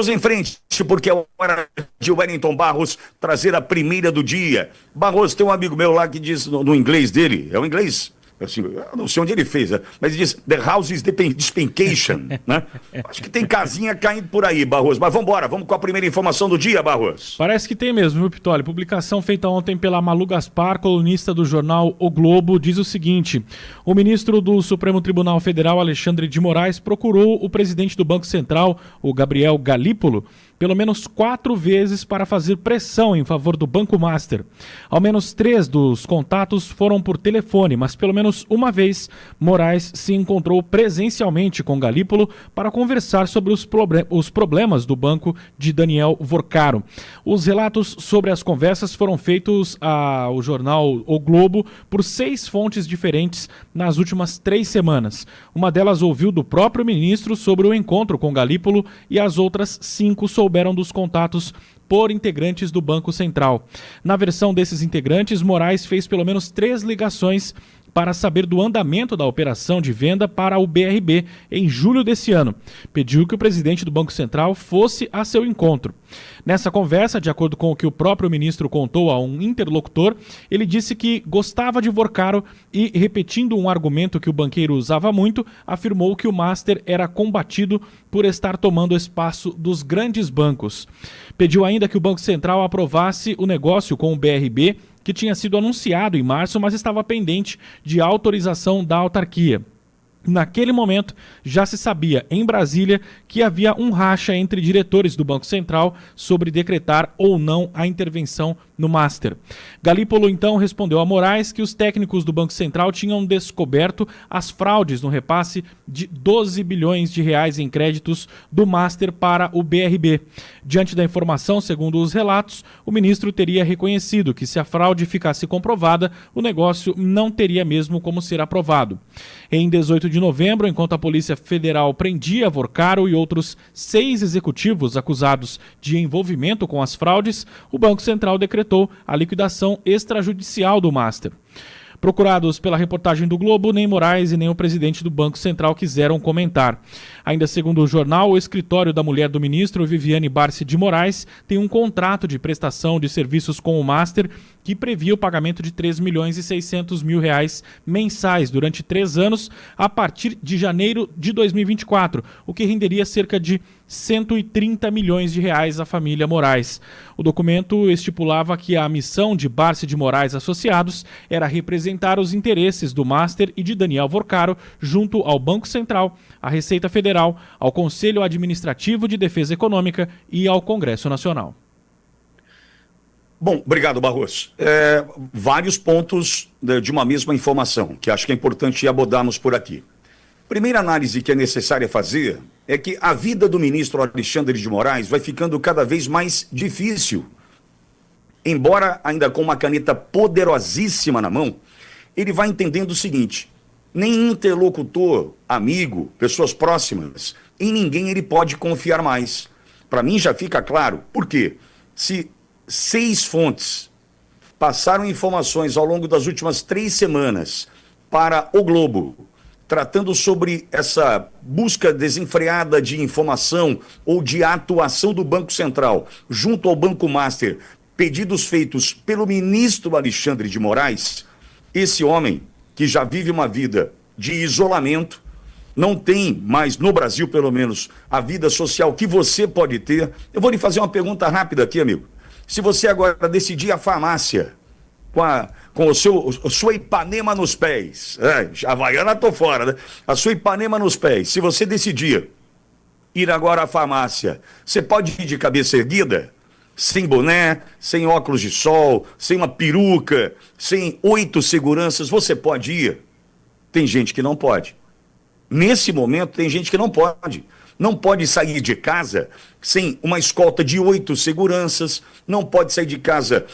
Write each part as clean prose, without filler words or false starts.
em frente, porque é hora de Wellington Barros trazer a primeira do dia. Barros, tem um amigo meu lá que diz no inglês dele, é o inglês, assim, eu não sei onde ele fez, né? Mas ele diz, the house is despencation, né? Acho que tem casinha caindo por aí, Barros. Mas vamos embora, vamos com a primeira informação do dia, Barros. Parece que tem mesmo, viu, Pitoli? Publicação feita ontem pela Malu Gaspar, colunista do jornal O Globo, diz o seguinte: o ministro do Supremo Tribunal Federal, Alexandre de Moraes, procurou o presidente do Banco Central, o Gabriel Galípolo, pelo menos 4 vezes para fazer pressão em favor do Banco Master. Ao menos 3 dos contatos foram por telefone, mas pelo menos uma vez Moraes se encontrou presencialmente com Galípolo para conversar sobre os problemas do banco de Daniel Vorcaro. Os relatos sobre as conversas foram feitos ao jornal O Globo por 6 fontes diferentes nas últimas 3 semanas. Uma delas ouviu do próprio ministro sobre o encontro com Galípolo e as outras 5 souberam dos contatos por integrantes do Banco Central. Na versão desses integrantes, Moraes fez pelo menos 3 ligações para saber do andamento da operação de venda para o BRB em julho desse ano. Pediu que o presidente do Banco Central fosse a seu encontro. Nessa conversa, de acordo com o que o próprio ministro contou a um interlocutor, ele disse que gostava de Vorcaro e, repetindo um argumento que o banqueiro usava muito, afirmou que o Master era combatido por estar tomando espaço dos grandes bancos. Pediu ainda que o Banco Central aprovasse o negócio com o BRB, que tinha sido anunciado em março, mas estava pendente de autorização da autarquia. Naquele momento, já se sabia em Brasília que havia um racha entre diretores do Banco Central sobre decretar ou não a intervenção no Master. Galípolo então respondeu a Moraes que os técnicos do Banco Central tinham descoberto as fraudes no repasse de 12 bilhões de reais em créditos do Master para o BRB. Diante da informação, segundo os relatos, o ministro teria reconhecido que se a fraude ficasse comprovada, o negócio não teria mesmo como ser aprovado. Em 18 de novembro, enquanto a Polícia Federal prendia Vorcaro e outros 6 executivos acusados de envolvimento com as fraudes, o Banco Central decretou a liquidação extrajudicial do Master. Procurados pela reportagem do Globo, nem Moraes e nem o presidente do Banco Central quiseram comentar. Ainda segundo o jornal, o escritório da mulher do ministro, Viviane Barsi de Moraes, tem um contrato de prestação de serviços com o Master que previa o pagamento de 3 milhões e 600 mil reais mensais durante 3 anos a partir de janeiro de 2024, o que renderia cerca de 130 milhões de reais à família Moraes. O documento estipulava que a missão de Barsi de Moraes Associados era representar os interesses do Master e de Daniel Vorcaro junto ao Banco Central, à Receita Federal, ao Conselho Administrativo de Defesa Econômica e ao Congresso Nacional. Bom, obrigado, Barros. Vários pontos de uma mesma informação, que acho que é importante abordarmos por aqui. Primeira análise que é necessária fazer é que a vida do ministro Alexandre de Moraes vai ficando cada vez mais difícil. Embora ainda com uma caneta poderosíssima na mão, ele vai entendendo o seguinte: nem interlocutor, amigo, pessoas próximas, em ninguém ele pode confiar mais. Para mim já fica claro. Por quê? Se 6 fontes passaram informações ao longo das últimas 3 semanas para o Globo, tratando sobre essa busca desenfreada de informação ou de atuação do Banco Central junto ao Banco Master, pedidos feitos pelo ministro Alexandre de Moraes, esse homem que já vive uma vida de isolamento, não tem mais, no Brasil pelo menos, a vida social que você pode ter. Eu vou lhe fazer uma pergunta rápida aqui, amigo. Se você agora decidir a farmácia com a sua Ipanema nos pés, a Havaiana tô fora, né? A sua Ipanema nos pés, se você decidir ir agora à farmácia, você pode ir de cabeça erguida? Sem boné, sem óculos de sol, sem uma peruca, sem 8 seguranças, você pode ir? Tem gente que não pode. Nesse momento, tem gente que não pode. Não pode sair de casa sem uma escolta de 8 seguranças, não pode sair de casa,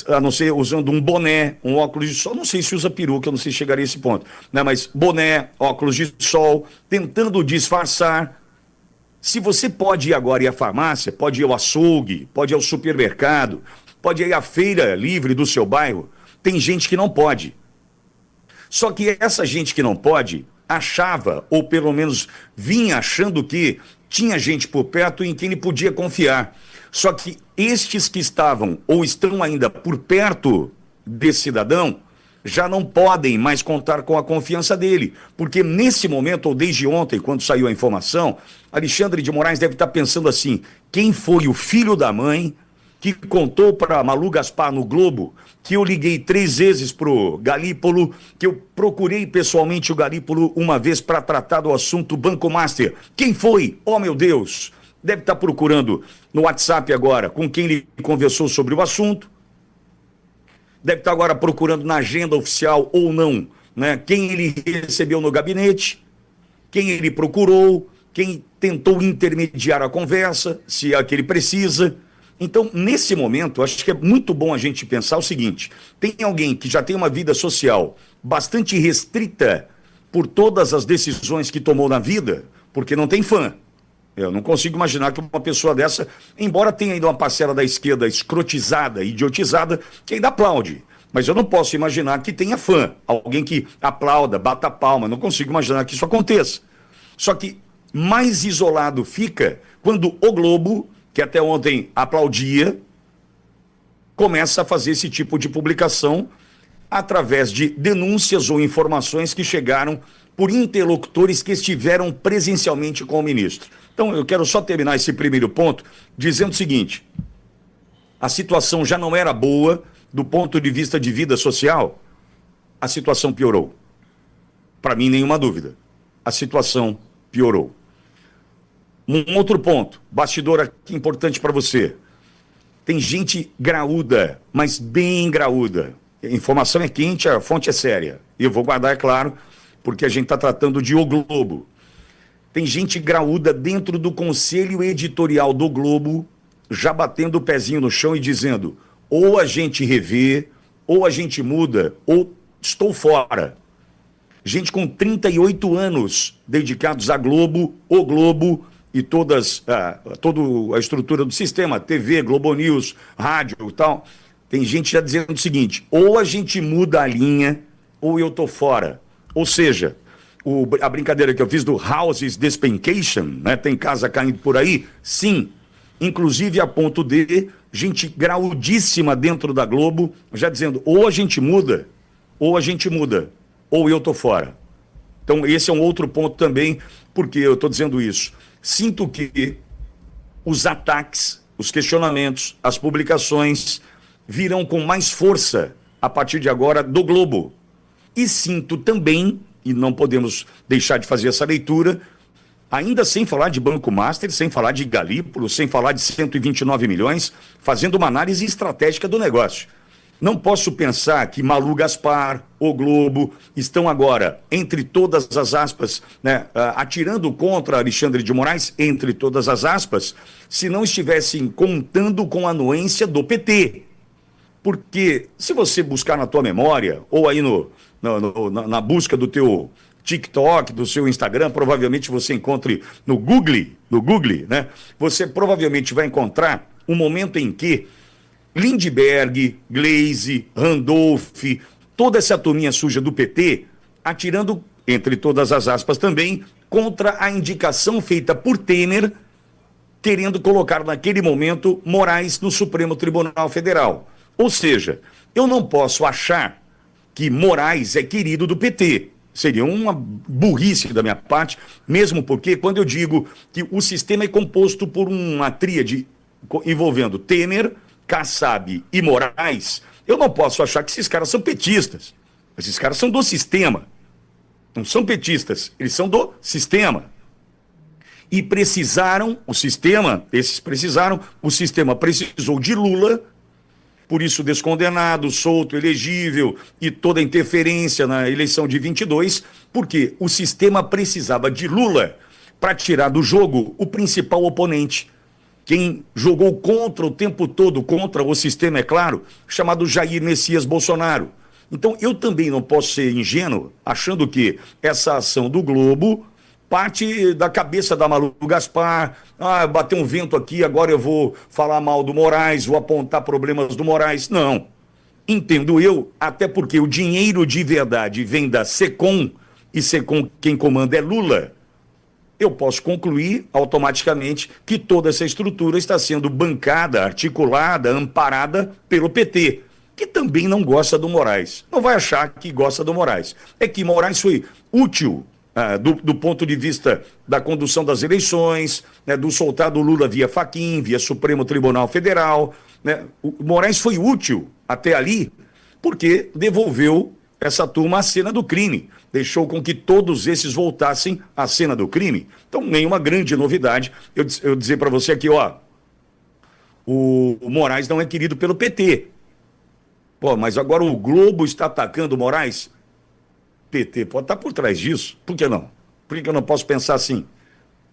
a não ser usando um boné, um óculos de sol, não sei se usa peruca, eu não sei se chegaria a esse ponto, né? Mas boné, óculos de sol, tentando disfarçar. Se você pode ir agora ir à farmácia, pode ir ao açougue, pode ir ao supermercado, pode ir à feira livre do seu bairro, tem gente que não pode. Só que essa gente que não pode achava, ou pelo menos vinha achando que tinha gente por perto em quem ele podia confiar. Só que estes que estavam ou estão ainda por perto desse cidadão já não podem mais contar com a confiança dele, porque nesse momento, ou desde ontem, quando saiu a informação, Alexandre de Moraes deve estar pensando assim: quem foi o filho da mãe que contou para Malu Gaspar no Globo que eu liguei 3 vezes para o Galípolo, que eu procurei pessoalmente o Galípolo uma vez para tratar do assunto Banco Master? Quem foi? Oh, meu Deus! Deve estar procurando no WhatsApp agora com quem ele conversou sobre o assunto. Deve estar agora procurando na agenda oficial ou não, né, quem ele recebeu no gabinete, quem ele procurou, quem tentou intermediar a conversa, se é que ele precisa. Então, nesse momento, acho que é muito bom a gente pensar o seguinte: tem alguém que já tem uma vida social bastante restrita por todas as decisões que tomou na vida, porque não tem fã. Eu não consigo imaginar que uma pessoa dessa, embora tenha ainda uma parcela da esquerda escrotizada, idiotizada, que ainda aplaude. Mas eu não posso imaginar que tenha fã, alguém que aplauda, bata palma. Não consigo imaginar que isso aconteça. Só que mais isolado fica quando o Globo, que até ontem aplaudia, começa a fazer esse tipo de publicação através de denúncias ou informações que chegaram por interlocutores que estiveram presencialmente com o ministro. Então, eu quero só terminar esse primeiro ponto dizendo o seguinte: a situação já não era boa do ponto de vista de vida social, a situação piorou. Para mim, nenhuma dúvida. A situação piorou. Um outro ponto, bastidor aqui importante para você. Tem gente graúda, mas bem graúda. A informação é quente, a fonte é séria. E eu vou guardar, é claro, porque a gente está tratando de O Globo. Tem gente graúda dentro do conselho editorial do Globo, já batendo o pezinho no chão e dizendo: ou a gente revê, ou a gente muda, ou estou fora. Gente com 38 anos dedicados à Globo, O Globo e toda a estrutura do sistema, TV, Globo News, rádio e tal. Tem gente já dizendo o seguinte: ou a gente muda a linha, ou eu estou fora. Ou seja, a brincadeira que eu fiz do Houses Despencation, né? Tem casa caindo por aí? Sim. Inclusive a ponto de gente graudíssima dentro da Globo já dizendo: ou a gente muda, ou a gente muda, ou eu tô fora. Então esse é um outro ponto também, porque eu estou dizendo isso. Sinto que os ataques, os questionamentos, as publicações virão com mais força a partir de agora do Globo. E sinto também, e não podemos deixar de fazer essa leitura, ainda sem falar de Banco Master, sem falar de Galípolo, sem falar de 129 milhões, fazendo uma análise estratégica do negócio. Não posso pensar que Malu Gaspar, O Globo, estão agora, entre todas as aspas, né, atirando contra Alexandre de Moraes, entre todas as aspas, se não estivessem contando com a anuência do PT. Porque se você buscar na tua memória, ou aí na busca do teu TikTok, do seu Instagram, provavelmente você encontre no Google, né? Você provavelmente vai encontrar um momento em que Lindbergh, Gleisi, Randolph, toda essa turminha suja do PT, atirando, entre todas as aspas também, contra a indicação feita por Temer, querendo colocar naquele momento Moraes no Supremo Tribunal Federal. Ou seja, eu não posso achar que Moraes é querido do PT. Seria uma burrice da minha parte, mesmo porque quando eu digo que o sistema é composto por uma tríade envolvendo Temer, Kassab e Moraes, eu não posso achar que esses caras são petistas. Esses caras são do sistema. Não são petistas, eles são do sistema. E precisaram, o sistema precisou de Lula, por isso descondenado, solto, elegível e toda a interferência na eleição de 22, porque o sistema precisava de Lula para tirar do jogo o principal oponente. Quem jogou contra o tempo todo, contra o sistema, é claro, chamado Jair Messias Bolsonaro. Então eu também não posso ser ingênuo achando que essa ação do Globo parte da cabeça da Malu Gaspar. Bateu um vento aqui, agora eu vou falar mal do Moraes, vou apontar problemas do Moraes. Não. Entendo eu, até porque o dinheiro de verdade vem da SECOM, e SECOM quem comanda é Lula. eu posso concluir automaticamente que toda essa estrutura está sendo bancada, articulada, amparada pelo PT, que também não gosta do Moraes. Não vai achar que gosta do Moraes. É que Moraes foi útil do ponto de vista da condução das eleições, né, do soltado Lula via Fachin, via Supremo Tribunal Federal. Né? O Moraes foi útil até ali porque devolveu essa turma à cena do crime, deixou com que todos esses voltassem à cena do crime. Então, nenhuma grande novidade eu dizer para você aqui, ó, o Moraes não é querido pelo PT. Pô, mas agora o Globo está atacando o Moraes? PT pode estar por trás disso. Por que não? Por que eu não posso pensar assim?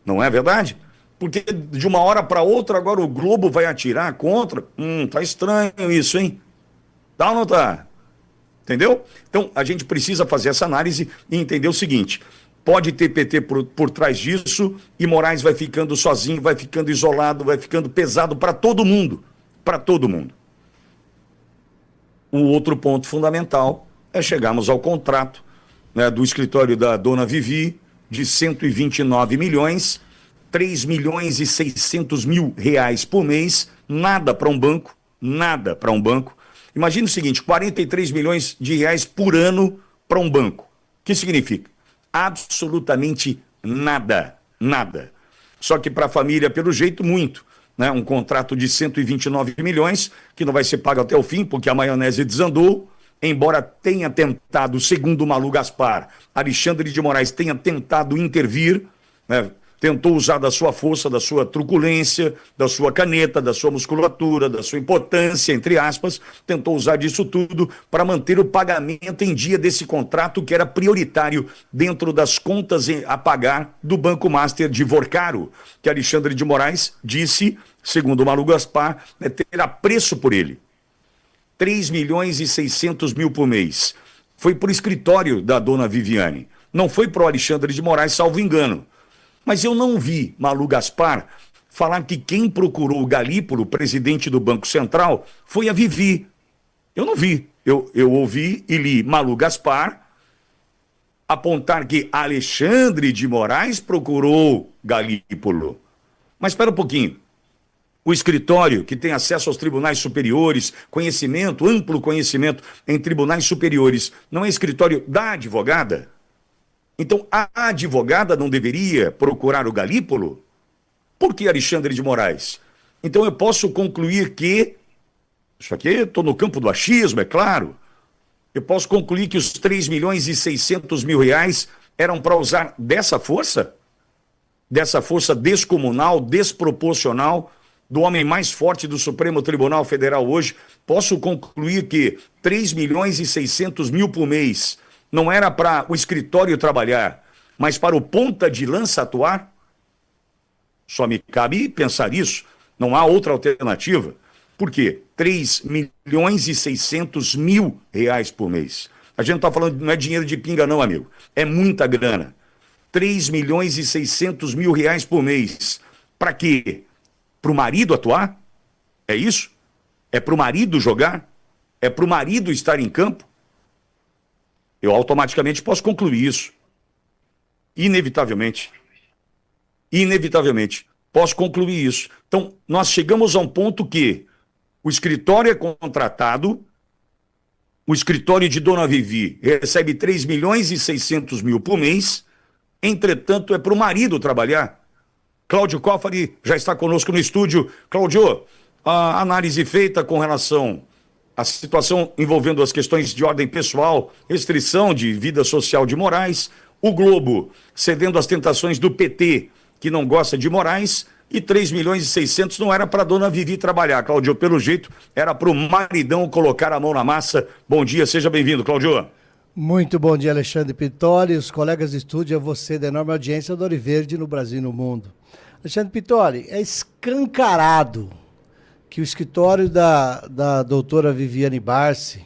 Não é verdade? Porque de uma hora para outra agora o Globo vai atirar contra? Tá estranho isso, hein? Tá ou não tá? Entendeu? Então a gente precisa fazer essa análise e entender o seguinte: pode ter PT por trás disso e Moraes vai ficando sozinho, vai ficando isolado, vai ficando pesado para todo mundo. Para todo mundo. O outro ponto fundamental é chegarmos ao contrato, né, do escritório da dona Vivi, de 129 milhões, 3 milhões e 600 mil reais por mês, nada para um banco, nada para um banco. Imagina o seguinte, 43 milhões de reais por ano para um banco. O que significa? Absolutamente nada, nada. Só que para a família, pelo jeito, muito. Né? Um contrato de 129 milhões, que não vai ser pago até o fim, porque a maionese desandou, embora tenha tentado, segundo o Malu Gaspar, Alexandre de Moraes tenha tentado intervir, né? Tentou usar da sua força, da sua truculência, da sua caneta, da sua musculatura, da sua importância, entre aspas, tentou usar disso tudo para manter o pagamento em dia desse contrato que era prioritário dentro das contas a pagar do Banco Master de Vorcaro, que Alexandre de Moraes disse, segundo o Malu Gaspar, né, ter apreço por ele. 3 milhões e 600 mil por mês. Foi para o escritório da dona Viviane. Não foi para o Alexandre de Moraes, salvo engano. Mas eu não vi Malu Gaspar falar que quem procurou o Galípolo, presidente do Banco Central, foi a Vivi. Eu não vi. Eu ouvi e li Malu Gaspar apontar que Alexandre de Moraes procurou Galípolo. Mas espera um pouquinho. O escritório, que tem acesso aos tribunais superiores, conhecimento, amplo conhecimento em tribunais superiores, não é escritório da advogada? Então, a advogada não deveria procurar o Galípolo? Por que Alexandre de Moraes? Então, eu posso concluir que, isso aqui estou no campo do achismo, é claro, eu posso concluir que os 3 milhões e 600 mil reais eram para usar dessa força descomunal, desproporcional, do homem mais forte do Supremo Tribunal Federal hoje. Posso concluir que 3 milhões e 600 mil por mês não era para o escritório trabalhar, mas para o ponta de lança atuar? Só me cabe pensar isso. Não há outra alternativa. Por quê? 3 milhões e 600 mil reais por mês. A gente não está falando, não é dinheiro de pinga não, amigo. É muita grana. 3 milhões e 600 mil reais por mês. Para quê? Para o marido atuar? É isso? É para o marido jogar? É para o marido estar em campo? Eu automaticamente posso concluir isso. Inevitavelmente. Inevitavelmente. Posso concluir isso. Então, nós chegamos a um ponto que o escritório é contratado, o escritório de Dona Vivi recebe 3 milhões e 600 mil por mês, entretanto, é para o marido trabalhar. Cláudio Cofari já está conosco no estúdio. Cláudio, a análise feita com relação à situação envolvendo as questões de ordem pessoal, restrição de vida social de Moraes, o Globo cedendo às tentações do PT, que não gosta de Moraes, e 3 milhões e 600 não era para a dona Vivi trabalhar, Cláudio, pelo jeito era para o maridão colocar a mão na massa. Bom dia, seja bem-vindo, Cláudio. Muito bom dia, Alexandre Pittoli, os colegas de estúdio, a você da enorme audiência do Ouro Verde no Brasil e no mundo. Alexandre Pittoli, é escancarado que o escritório da doutora Viviane Barsi,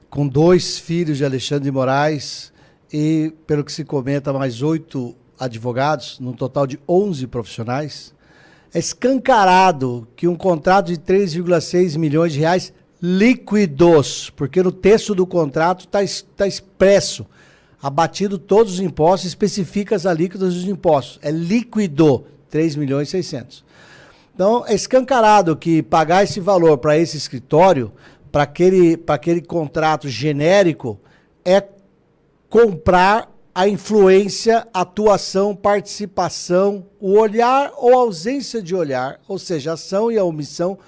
com 2 filhos de Alexandre de Moraes e, pelo que se comenta, mais 8 advogados, num total de 11 profissionais, é escancarado que um contrato de 3,6 milhões de reais líquidos, porque no texto do contrato está expresso abatido todos os impostos, especifica as alíquotas dos impostos. É líquido, 3.600.000. Então, é escancarado que pagar esse valor para esse escritório, para aquele contrato genérico, é comprar a influência, atuação, participação, o olhar ou ausência de olhar, ou seja, a ação e a omissão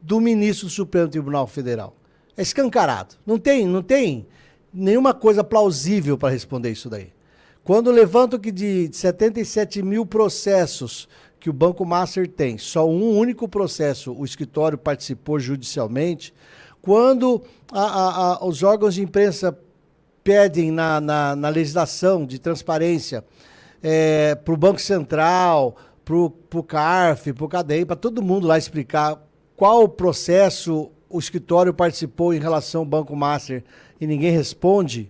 do ministro do Supremo Tribunal Federal. É escancarado. Não tem nenhuma coisa plausível para responder isso daí. Quando levanto que de 77 mil processos que o Banco Master tem, só um único processo o escritório participou judicialmente, quando os órgãos de imprensa pedem na legislação de transparência para o Banco Central, para o CARF, para o CADEM, para todo mundo lá explicar qual processo o escritório participou em relação ao Banco Master e ninguém responde,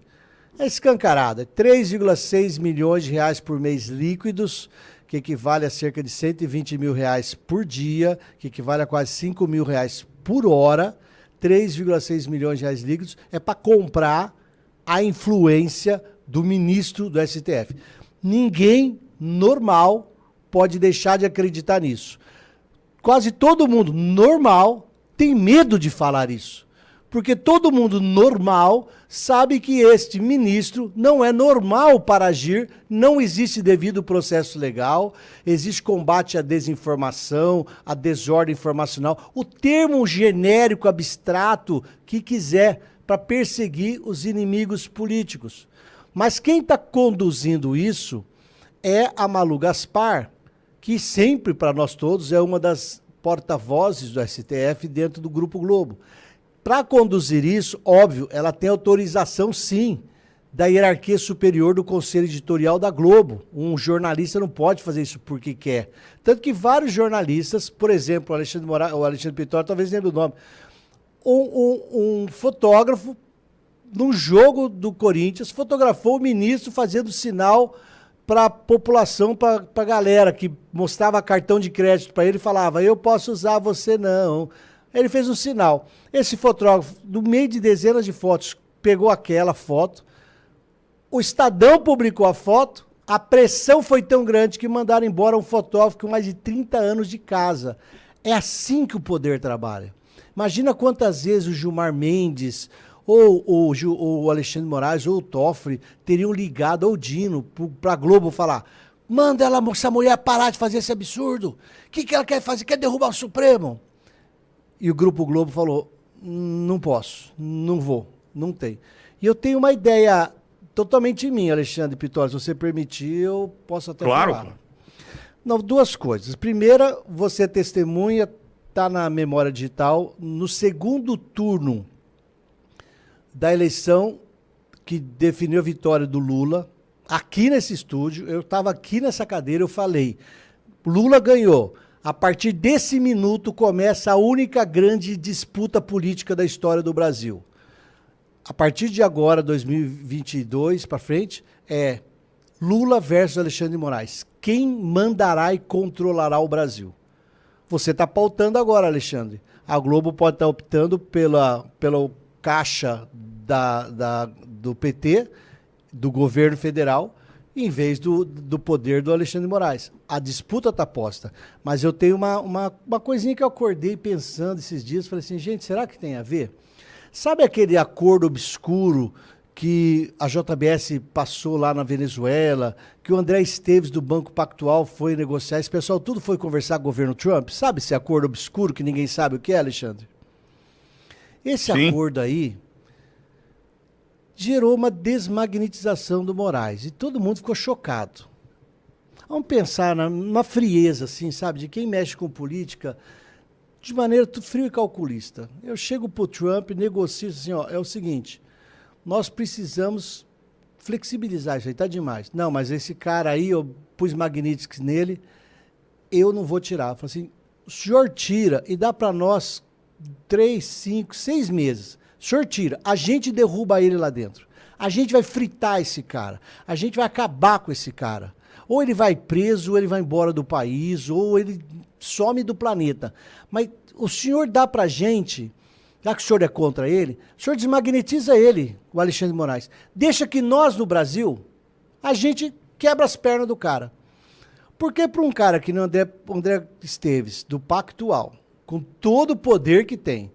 é escancarado. É 3,6 milhões de reais por mês líquidos, que equivale a cerca de 120 mil reais por dia, que equivale a quase 5 mil reais por hora. 3,6 milhões de reais líquidos é para comprar a influência do ministro do STF. Ninguém normal pode deixar de acreditar nisso. Quase todo mundo normal tem medo de falar isso. Porque todo mundo normal sabe que este ministro não é normal para agir, não existe devido processo legal, existe combate à desinformação, à desordem informacional, o termo genérico, abstrato, que quiser, para perseguir os inimigos políticos. Mas quem está conduzindo isso é a Malu Gaspar, que sempre, para nós todos, é uma das porta-vozes do STF dentro do Grupo Globo. Para conduzir isso, óbvio, ela tem autorização, sim, da hierarquia superior do Conselho Editorial da Globo. Um jornalista não pode fazer isso porque quer. Tanto que vários jornalistas, por exemplo, o Alexandre Pitório, talvez lembre o nome, um fotógrafo, num jogo do Corinthians, fotografou o ministro fazendo sinal para a população, para a galera que mostrava cartão de crédito para ele e falava, eu posso usar, você não. Ele fez um sinal. Esse fotógrafo, no meio de dezenas de fotos, pegou aquela foto, o Estadão publicou a foto, a pressão foi tão grande que mandaram embora um fotógrafo com mais de 30 anos de casa. É assim que o poder trabalha. Imagina quantas vezes o Gilmar Mendes, ou o Alexandre de Moraes, ou o Toffoli, teriam ligado, ou o Dino, para a Globo falar, manda essa mulher parar de fazer esse absurdo. O que ela quer fazer? Quer derrubar o Supremo? E o Grupo Globo falou, não posso, não vou, não tem. E eu tenho uma ideia totalmente minha, Alexandre Pitório, se você permitir, eu posso até falar. Claro. Não, duas coisas. Primeira, você testemunha, está na memória digital, no segundo turno da eleição que definiu a vitória do Lula, aqui nesse estúdio, eu estava aqui nessa cadeira, eu falei, Lula ganhou. A partir desse minuto começa a única grande disputa política da história do Brasil. A partir de agora, 2022 para frente, é Lula versus Alexandre de Moraes. Quem mandará e controlará o Brasil? Você está pautando agora, Alexandre. A Globo pode estar optando pelo caixa do PT, do governo federal, em vez do poder do Alexandre de Moraes. A disputa está posta. Mas eu tenho uma coisinha que eu acordei pensando esses dias, falei assim, gente, será que tem a ver? Sabe aquele acordo obscuro que a JBS passou lá na Venezuela, que o André Esteves do Banco Pactual foi negociar, esse pessoal tudo foi conversar com o governo Trump? Sabe esse acordo obscuro que ninguém sabe o que é, Alexandre? Esse Sim. acordo aí gerou uma desmagnetização do Moraes e todo mundo ficou chocado. Vamos pensar numa frieza, assim, sabe, de quem mexe com política de maneira frio e calculista. Eu chego para o Trump e negocio assim, ó, é o seguinte, nós precisamos flexibilizar isso aí, tá demais. Não, mas esse cara aí, eu pus Magnitsky nele, eu não vou tirar. Eu falei assim, o senhor tira e dá para nós 3, 5, 6 meses. O senhor tira, a gente derruba ele lá dentro. A gente vai fritar esse cara. A gente vai acabar com esse cara. Ou ele vai preso, ou ele vai embora do país, ou ele some do planeta. Mas o senhor dá pra gente Já que o senhor é contra ele, o senhor desmagnetiza ele, o Alexandre de Moraes. Deixa que nós, no Brasil, a gente quebra as pernas do cara. Porque para um cara que nem o André Esteves, do Pactual, com todo o poder que tem,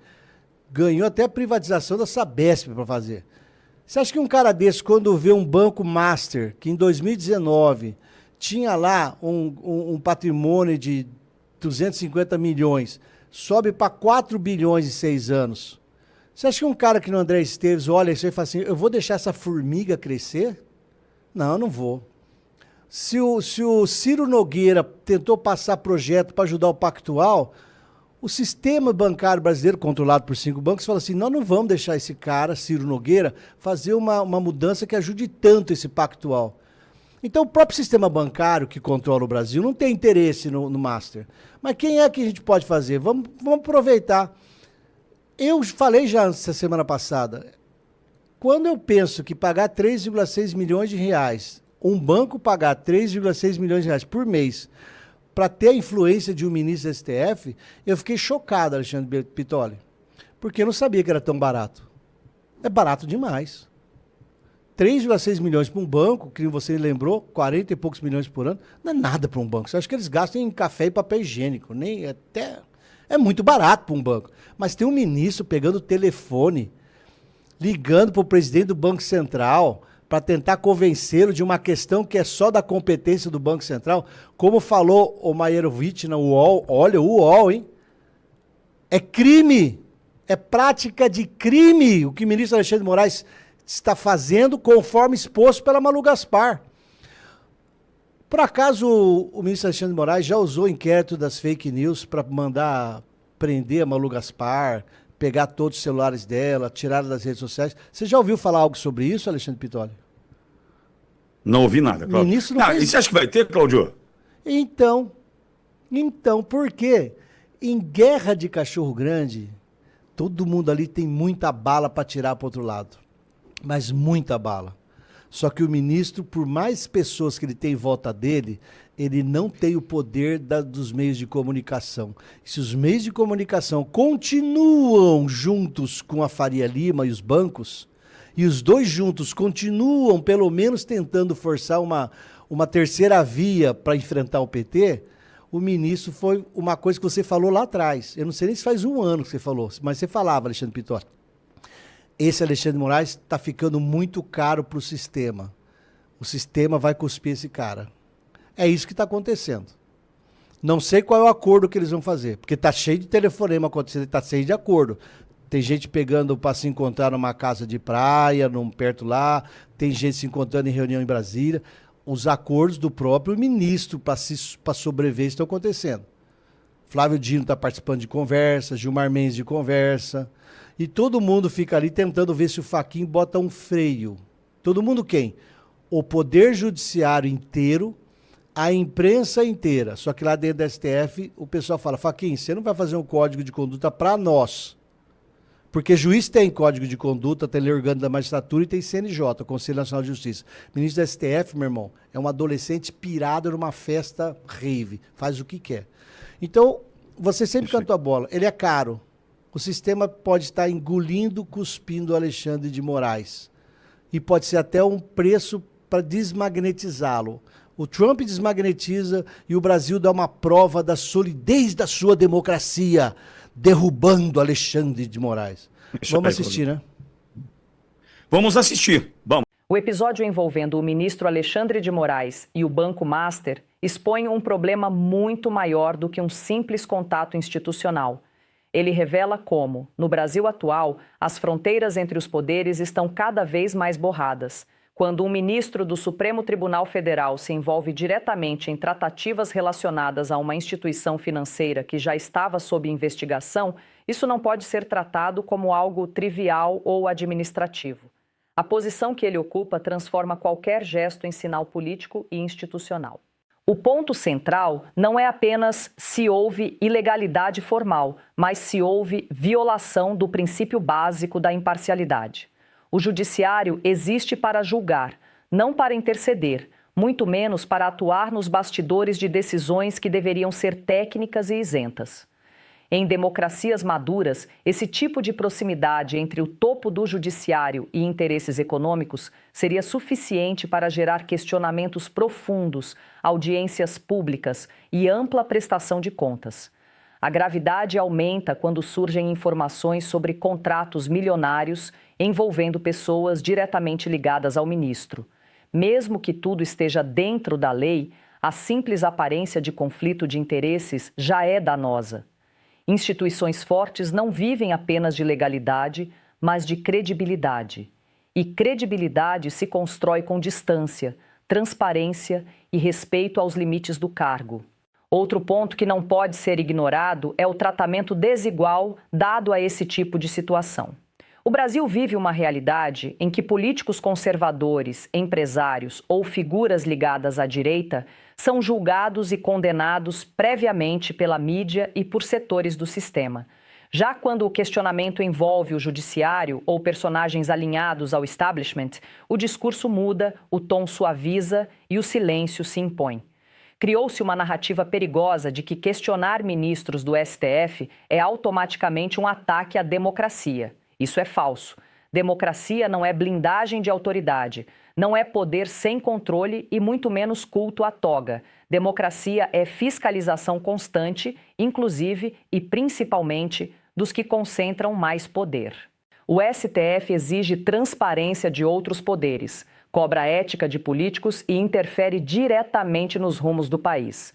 ganhou até a privatização da Sabesp para fazer. Você acha que um cara desse, quando vê um banco master, que em 2019 tinha lá um patrimônio de 250 milhões, sobe para 4 bilhões em 6 anos. Você acha que um cara que no André Esteves olha isso e fala assim, eu vou deixar essa formiga crescer? Não, não vou. Se o Ciro Nogueira tentou passar projeto para ajudar o Pactual, o sistema bancário brasileiro, controlado por 5 bancos, fala assim, nós não vamos deixar esse cara, Ciro Nogueira, fazer uma mudança que ajude tanto esse Pactual. Então, o próprio sistema bancário que controla o Brasil não tem interesse no Master. Mas quem é que a gente pode fazer? Vamos aproveitar. Eu falei já essa semana passada, quando eu penso que pagar 3,6 milhões de reais, um banco pagar 3,6 milhões de reais por mês, para ter a influência de um ministro do STF, eu fiquei chocado, Alexandre Pitoli, porque eu não sabia que era tão barato. É barato demais. 3,6 milhões para um banco, que você lembrou, 40 e poucos milhões por ano, não é nada para um banco. Você acha que eles gastam em café e papel higiênico? Nem até é muito barato para um banco. Mas tem um ministro pegando o telefone, ligando para o presidente do Banco Central, para tentar convencê-lo de uma questão que é só da competência do Banco Central, como falou o Maierovitch na UOL, olha, o UOL, hein? É crime, é prática de crime o que o ministro Alexandre de Moraes está fazendo conforme exposto pela Malu Gaspar. Por acaso o ministro Alexandre de Moraes já usou o inquérito das fake news para mandar prender a Malu Gaspar, pegar todos os celulares dela, tirar das redes sociais? Você já ouviu falar algo sobre isso, Alexandre Pitoli? Não ouvi nada, Cláudio. Ministro não fez... E você acha que vai ter, Cláudio? Então, por quê? Em guerra de cachorro grande, todo mundo ali tem muita bala para tirar para outro lado. Mas muita bala. Só que o ministro, por mais pessoas que ele tem em volta dele, ele não tem o poder dos meios de comunicação. E se os meios de comunicação continuam juntos com a Faria Lima e os bancos, e os dois juntos continuam, pelo menos, tentando forçar uma terceira via para enfrentar o PT, o ministro foi uma coisa que você falou lá atrás. Eu não sei nem se faz um ano que você falou, mas você falava, Alexandre Pitoli. Esse Alexandre de Moraes está ficando muito caro para o sistema. O sistema vai cuspir esse cara. É isso que está acontecendo. Não sei qual é o acordo que eles vão fazer, porque está cheio de telefonema acontecendo, está cheio de acordo. Tem gente pegando para se encontrar numa casa de praia, perto lá, tem gente se encontrando em reunião em Brasília. Os acordos do próprio ministro para sobreviver estão acontecendo. Flávio Dino está participando de conversa, Gilmar Mendes de conversa, e todo mundo fica ali tentando ver se o Fachin bota um freio. Todo mundo quem? O Poder Judiciário inteiro, a imprensa inteira. Só que lá dentro da STF, o pessoal fala, Fachin, você não vai fazer um código de conduta para nós. Porque juiz tem código de conduta, tem lei orgânica da magistratura e tem CNJ, Conselho Nacional de Justiça. Ministro da STF, meu irmão, é um adolescente pirado numa festa rave, faz o que quer. Então, você sempre cantou a bola, ele é caro. O sistema pode estar engolindo, cuspindo o Alexandre de Moraes. E pode ser até um preço para desmagnetizá-lo. O Trump desmagnetiza e o Brasil dá uma prova da solidez da sua democracia, derrubando Alexandre de Moraes. Vamos assistir, né? Vamos assistir. Vamos. O episódio envolvendo o ministro Alexandre de Moraes e o Banco Master expõe um problema muito maior do que um simples contato institucional. Ele revela como, no Brasil atual, as fronteiras entre os poderes estão cada vez mais borradas. Quando um ministro do Supremo Tribunal Federal se envolve diretamente em tratativas relacionadas a uma instituição financeira que já estava sob investigação, isso não pode ser tratado como algo trivial ou administrativo. A posição que ele ocupa transforma qualquer gesto em sinal político e institucional. O ponto central não é apenas se houve ilegalidade formal, mas se houve violação do princípio básico da imparcialidade. O judiciário existe para julgar, não para interceder, muito menos para atuar nos bastidores de decisões que deveriam ser técnicas e isentas. Em democracias maduras, esse tipo de proximidade entre o topo do judiciário e interesses econômicos seria suficiente para gerar questionamentos profundos, audiências públicas e ampla prestação de contas. A gravidade aumenta quando surgem informações sobre contratos milionários envolvendo pessoas diretamente ligadas ao ministro. Mesmo que tudo esteja dentro da lei, a simples aparência de conflito de interesses já é danosa. Instituições fortes não vivem apenas de legalidade, mas de credibilidade. E credibilidade se constrói com distância, transparência e respeito aos limites do cargo. Outro ponto que não pode ser ignorado é o tratamento desigual dado a esse tipo de situação. O Brasil vive uma realidade em que políticos conservadores, empresários ou figuras ligadas à direita são julgados e condenados previamente pela mídia e por setores do sistema. Já quando o questionamento envolve o judiciário ou personagens alinhados ao establishment, o discurso muda, o tom suaviza e o silêncio se impõe. Criou-se uma narrativa perigosa de que questionar ministros do STF é automaticamente um ataque à democracia. Isso é falso. Democracia não é blindagem de autoridade, não é poder sem controle e muito menos culto à toga. Democracia é fiscalização constante, inclusive e principalmente dos que concentram mais poder. O STF exige transparência de outros poderes, cobra a ética de políticos e interfere diretamente nos rumos do país.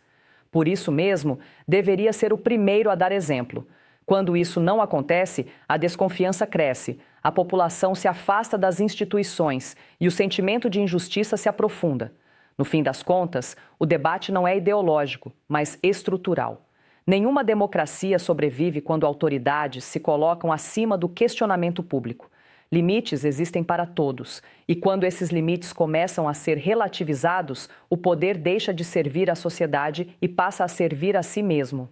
Por isso mesmo, deveria ser o primeiro a dar exemplo. Quando isso não acontece, a desconfiança cresce, a população se afasta das instituições e o sentimento de injustiça se aprofunda. No fim das contas, o debate não é ideológico, mas estrutural. Nenhuma democracia sobrevive quando autoridades se colocam acima do questionamento público. Limites existem para todos, e quando esses limites começam a ser relativizados, o poder deixa de servir à sociedade e passa a servir a si mesmo.